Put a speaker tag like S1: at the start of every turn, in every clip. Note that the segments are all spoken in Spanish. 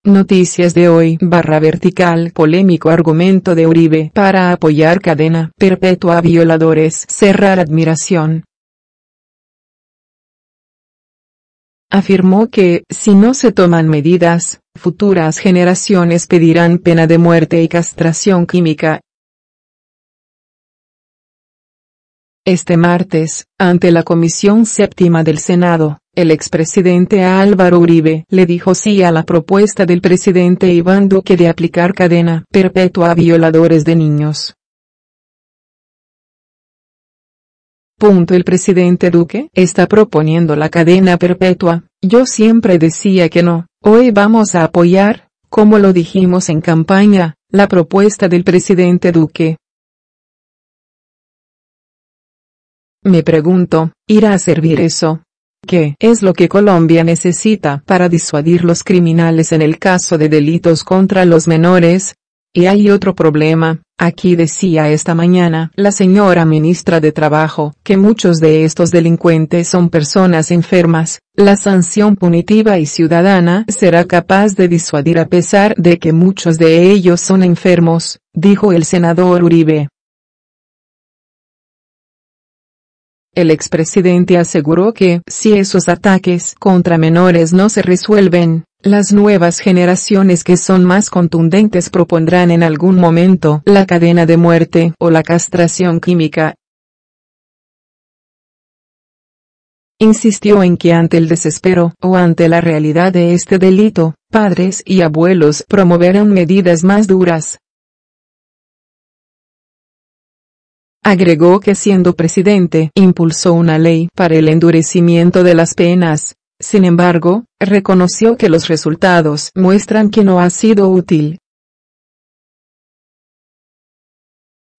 S1: Noticias de hoy /vertical. Polémico argumento de Uribe para apoyar cadena perpetua a violadores. Cerrar admiración. Afirmó que, si no se toman medidas, futuras generaciones pedirán pena de muerte y castración química. Este martes, ante la Comisión Séptima del Senado, el expresidente Álvaro Uribe le dijo sí a la propuesta del presidente Iván Duque de aplicar cadena perpetua a violadores de niños. El presidente Duque está proponiendo la cadena perpetua. Yo siempre decía que no. Hoy vamos a apoyar, como lo dijimos en campaña, la propuesta del presidente Duque. Me pregunto, ¿irá a servir eso? ¿Qué es lo que Colombia necesita para disuadir los criminales en el caso de delitos contra los menores? Y hay otro problema. Aquí decía esta mañana la señora ministra de Trabajo que muchos de estos delincuentes son personas enfermas. La sanción punitiva y ciudadana será capaz de disuadir a pesar de que muchos de ellos son enfermos, dijo el senador Uribe. El expresidente aseguró que, si esos ataques contra menores no se resuelven, las nuevas generaciones que son más contundentes propondrán en algún momento la cadena de muerte o la castración química. Insistió en que ante el desespero o ante la realidad de este delito, padres y abuelos promoverán medidas más duras. Agregó que siendo presidente impulsó una ley para el endurecimiento de las penas. Sin embargo, reconoció que los resultados muestran que no ha sido útil.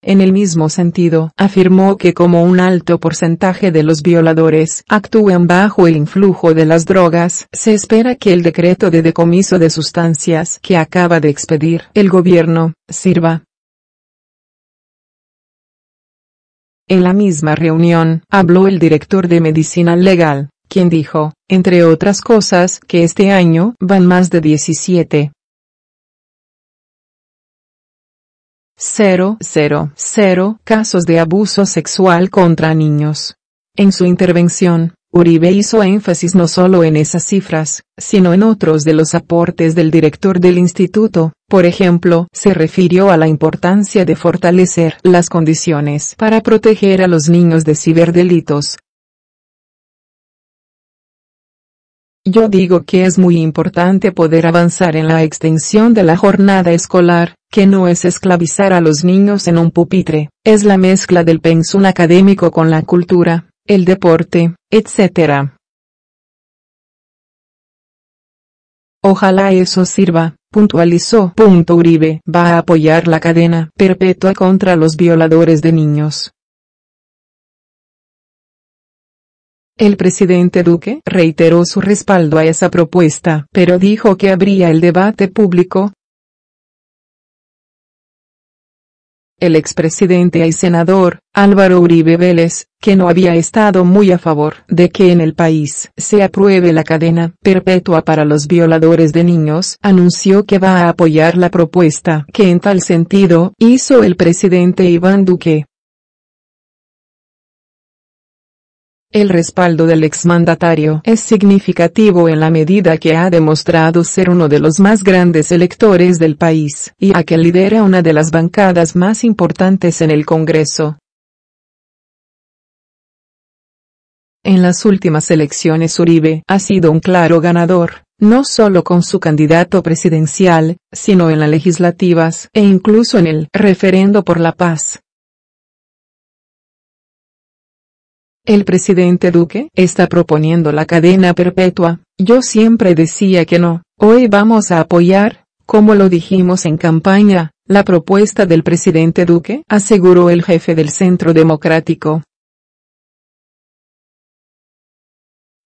S1: En el mismo sentido, afirmó que como un alto porcentaje de los violadores actúan bajo el influjo de las drogas, se espera que el decreto de decomiso de sustancias que acaba de expedir el gobierno sirva. En la misma reunión, habló el director de Medicina Legal, quien dijo, entre otras cosas, que este año van más de 17.000 casos de abuso sexual contra niños. En su intervención, Uribe hizo énfasis no solo en esas cifras, sino en otros de los aportes del director del instituto. Por ejemplo, se refirió a la importancia de fortalecer las condiciones para proteger a los niños de ciberdelitos. Yo digo que es muy importante poder avanzar en la extensión de la jornada escolar, que no es esclavizar a los niños en un pupitre, es la mezcla del pensum académico con la cultura, el deporte, etc. Ojalá eso sirva, puntualizó. Uribe va a apoyar la cadena perpetua contra los violadores de niños. El presidente Duque reiteró su respaldo a esa propuesta, pero dijo que habría el debate público. El expresidente y senador, Álvaro Uribe Vélez, que no había estado muy a favor de que en el país se apruebe la cadena perpetua para los violadores de niños, anunció que va a apoyar la propuesta que en tal sentido hizo el presidente Iván Duque. El respaldo del exmandatario es significativo en la medida que ha demostrado ser uno de los más grandes electores del país, y a que lidera una de las bancadas más importantes en el Congreso. En las últimas elecciones Uribe ha sido un claro ganador, no solo con su candidato presidencial, sino en las legislativas e incluso en el referendo por la paz. El presidente Duque está proponiendo la cadena perpetua. Yo siempre decía que no. Hoy vamos a apoyar, como lo dijimos en campaña, la propuesta del presidente Duque, aseguró el jefe del Centro Democrático.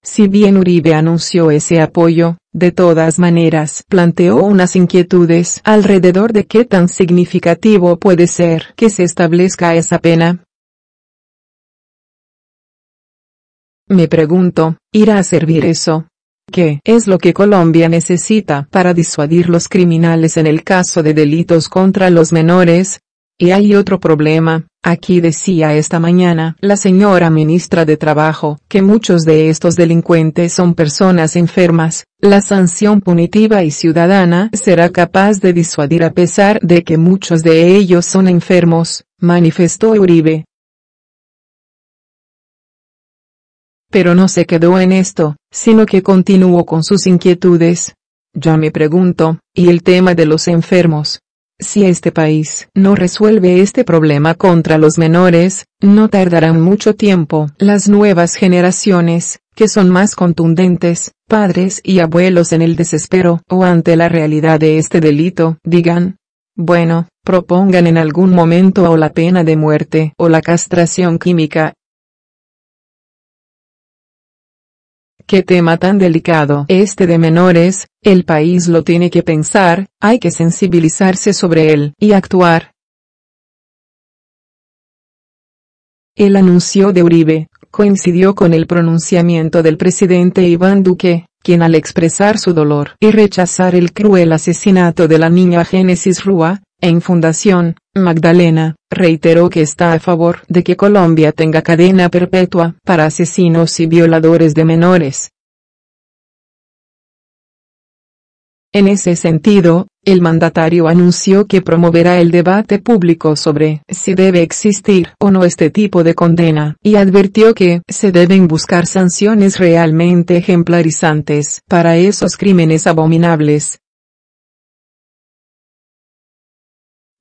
S1: Si bien Uribe anunció ese apoyo, de todas maneras planteó unas inquietudes alrededor de qué tan significativo puede ser que se establezca esa pena. Me pregunto, ¿irá a servir eso? ¿Qué es lo que Colombia necesita para disuadir los criminales en el caso de delitos contra los menores? Y hay otro problema, aquí decía esta mañana la señora ministra de Trabajo, que muchos de estos delincuentes son personas enfermas, la sanción punitiva y ciudadana será capaz de disuadir a pesar de que muchos de ellos son enfermos, manifestó Uribe. Pero no se quedó en esto, sino que continuó con sus inquietudes. Yo me pregunto, ¿y el tema de los enfermos? Si este país no resuelve este problema contra los menores, no tardarán mucho tiempo las nuevas generaciones, que son más contundentes, padres y abuelos en el desespero o ante la realidad de este delito, digan, bueno, propongan en algún momento o la pena de muerte o la castración química. Qué tema tan delicado este de menores, el país lo tiene que pensar, hay que sensibilizarse sobre él y actuar. El anuncio de Uribe coincidió con el pronunciamiento del presidente Iván Duque, quien al expresar su dolor y rechazar el cruel asesinato de la niña Génesis Rúa, en Fundación Magdalena, reiteró que está a favor de que Colombia tenga cadena perpetua para asesinos y violadores de menores. En ese sentido, el mandatario anunció que promoverá el debate público sobre si debe existir o no este tipo de condena, y advirtió que se deben buscar sanciones realmente ejemplarizantes para esos crímenes abominables.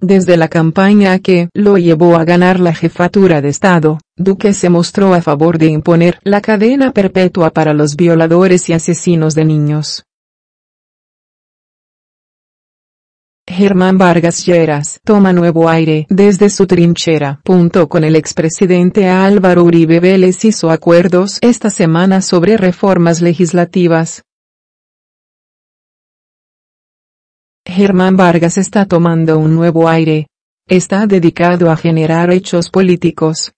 S1: Desde la campaña que lo llevó a ganar la jefatura de Estado, Duque se mostró a favor de imponer la cadena perpetua para los violadores y asesinos de niños. Germán Vargas Lleras toma nuevo aire desde su trinchera. Con el expresidente Álvaro Uribe Vélez hizo acuerdos esta semana sobre reformas legislativas. Germán Vargas está tomando un nuevo aire. Está dedicado a generar hechos políticos.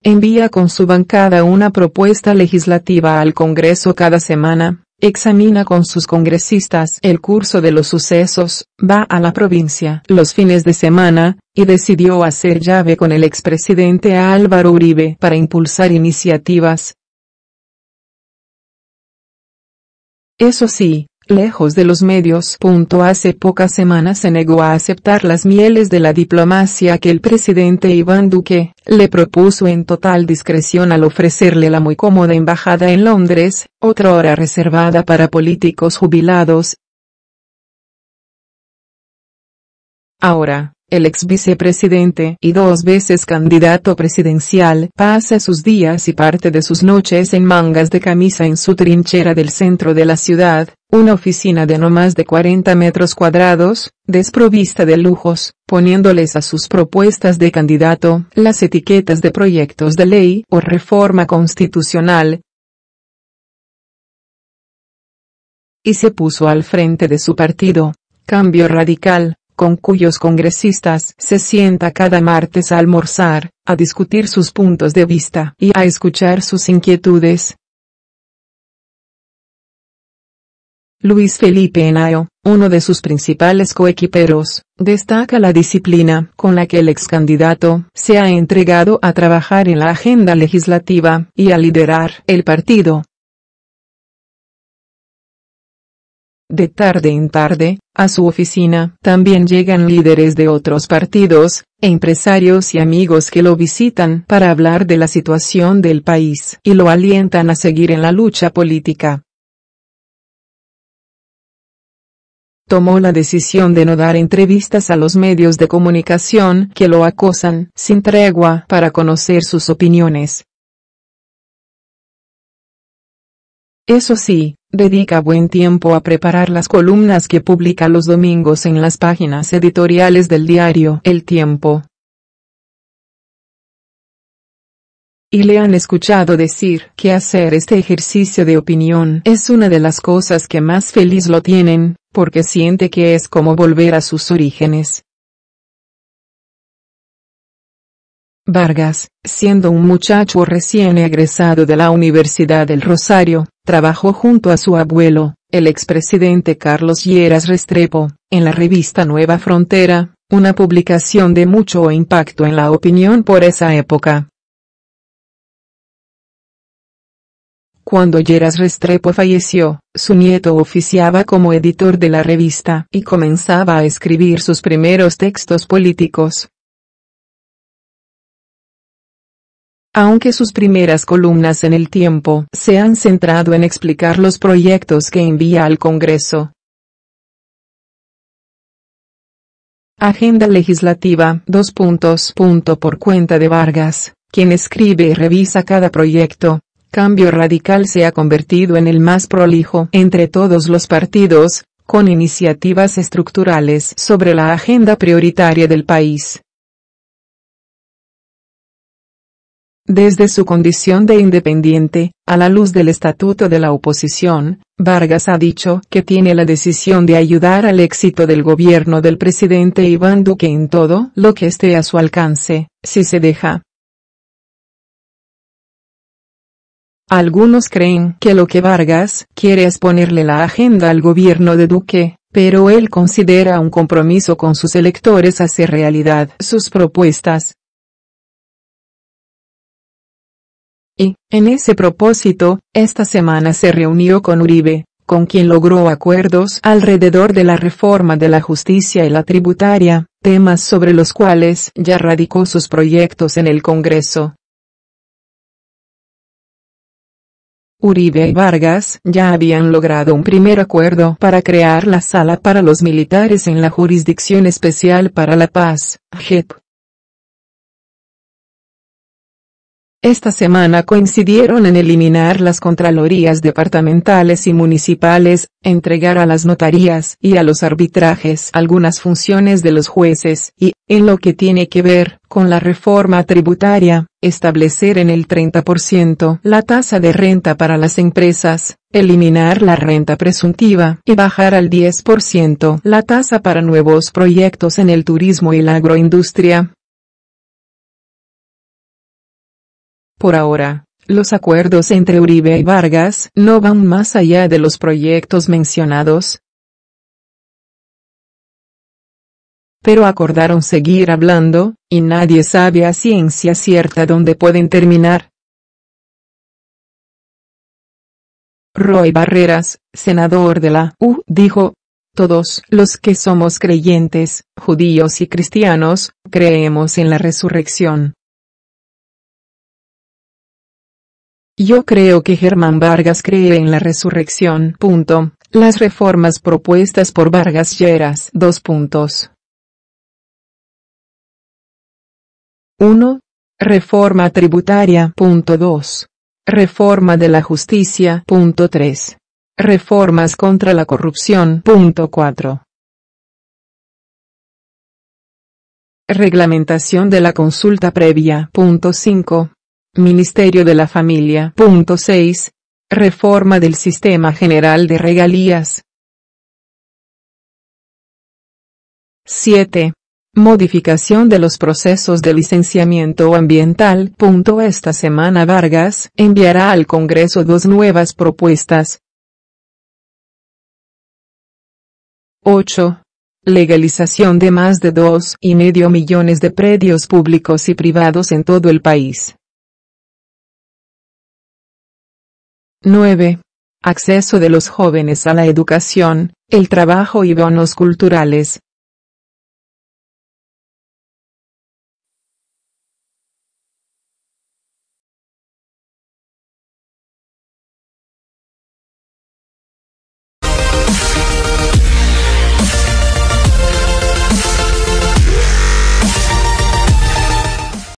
S1: Envía con su bancada una propuesta legislativa al Congreso cada semana, examina con sus congresistas el curso de los sucesos, va a la provincia los fines de semana, y decidió hacer llave con el expresidente Álvaro Uribe para impulsar iniciativas. Eso sí, lejos de los medios. Hace pocas semanas se negó a aceptar las mieles de la diplomacia que el presidente Iván Duque le propuso en total discreción al ofrecerle la muy cómoda embajada en Londres, otrora reservada para políticos jubilados. Ahora, el ex vicepresidente y 2 veces candidato presidencial pasa sus días y parte de sus noches en mangas de camisa en su trinchera del centro de la ciudad, una oficina de no más de 40 metros cuadrados, desprovista de lujos, poniéndoles a sus propuestas de candidato las etiquetas de proyectos de ley o reforma constitucional. Y se puso al frente de su partido, Cambio Radical, con cuyos congresistas se sienta cada martes a almorzar, a discutir sus puntos de vista y a escuchar sus inquietudes. Luis Felipe Henao, uno de sus principales coequiperos, destaca la disciplina con la que el ex candidato se ha entregado a trabajar en la agenda legislativa y a liderar el partido. De tarde en tarde, a su oficina también llegan líderes de otros partidos, empresarios y amigos que lo visitan para hablar de la situación del país y lo alientan a seguir en la lucha política. Tomó la decisión de no dar entrevistas a los medios de comunicación que lo acosan sin tregua para conocer sus opiniones. Eso sí, dedica buen tiempo a preparar las columnas que publica los domingos en las páginas editoriales del diario El Tiempo. y le han escuchado decir que hacer este ejercicio de opinión es una de las cosas que más feliz lo tienen, porque siente que es como volver a sus orígenes. Vargas, siendo un muchacho recién egresado de la Universidad del Rosario, trabajó junto a su abuelo, el expresidente Carlos Lleras Restrepo, en la revista Nueva Frontera, una publicación de mucho impacto en la opinión por esa época. Cuando Lleras Restrepo falleció, su nieto oficiaba como editor de la revista y comenzaba a escribir sus primeros textos políticos. Aunque sus primeras columnas en El Tiempo se han centrado en explicar los proyectos que envía al Congreso. Agenda legislativa, por cuenta de Vargas, quien escribe y revisa cada proyecto. Cambio Radical se ha convertido en el más prolijo entre todos los partidos, con iniciativas estructurales sobre la agenda prioritaria del país. Desde su condición de independiente, a la luz del estatuto de la oposición, Vargas ha dicho que tiene la decisión de ayudar al éxito del gobierno del presidente Iván Duque en todo lo que esté a su alcance, si se deja. Algunos creen que lo que Vargas quiere es ponerle la agenda al gobierno de Duque, pero él considera un compromiso con sus electores hacer realidad sus propuestas. Y, en ese propósito, esta semana se reunió con Uribe, con quien logró acuerdos alrededor de la reforma de la justicia y la tributaria, temas sobre los cuales ya radicó sus proyectos en el Congreso. Uribe y Vargas ya habían logrado un primer acuerdo para crear la Sala para los Militares en la Jurisdicción Especial para la Paz, JEP. Esta semana coincidieron en eliminar las contralorías departamentales y municipales, entregar a las notarías y a los arbitrajes algunas funciones de los jueces y, en lo que tiene que ver con la reforma tributaria, establecer en el 30% la tasa de renta para las empresas, eliminar la renta presuntiva y bajar al 10% la tasa para nuevos proyectos en el turismo y la agroindustria. Por ahora, los acuerdos entre Uribe y Vargas no van más allá de los proyectos mencionados, pero acordaron seguir hablando, y nadie sabe a ciencia cierta dónde pueden terminar. Roy Barreras, senador de la U, dijo: todos los que somos creyentes, judíos y cristianos, creemos en la resurrección. Yo creo que Germán Vargas cree en la resurrección. Las reformas propuestas por Vargas Lleras. 1. Reforma tributaria. 2. Reforma de la justicia. 3. Reformas contra la corrupción. 4. Reglamentación de la consulta previa. 5. Ministerio de la Familia. 6. Reforma del Sistema General de Regalías. 7. Modificación de los procesos de licenciamiento ambiental. Esta semana Vargas enviará al Congreso 2 nuevas propuestas. 8. Legalización de más de 2,5 millones de predios públicos y privados en todo el país. 9. Acceso de los jóvenes a la educación, el trabajo y bonos culturales.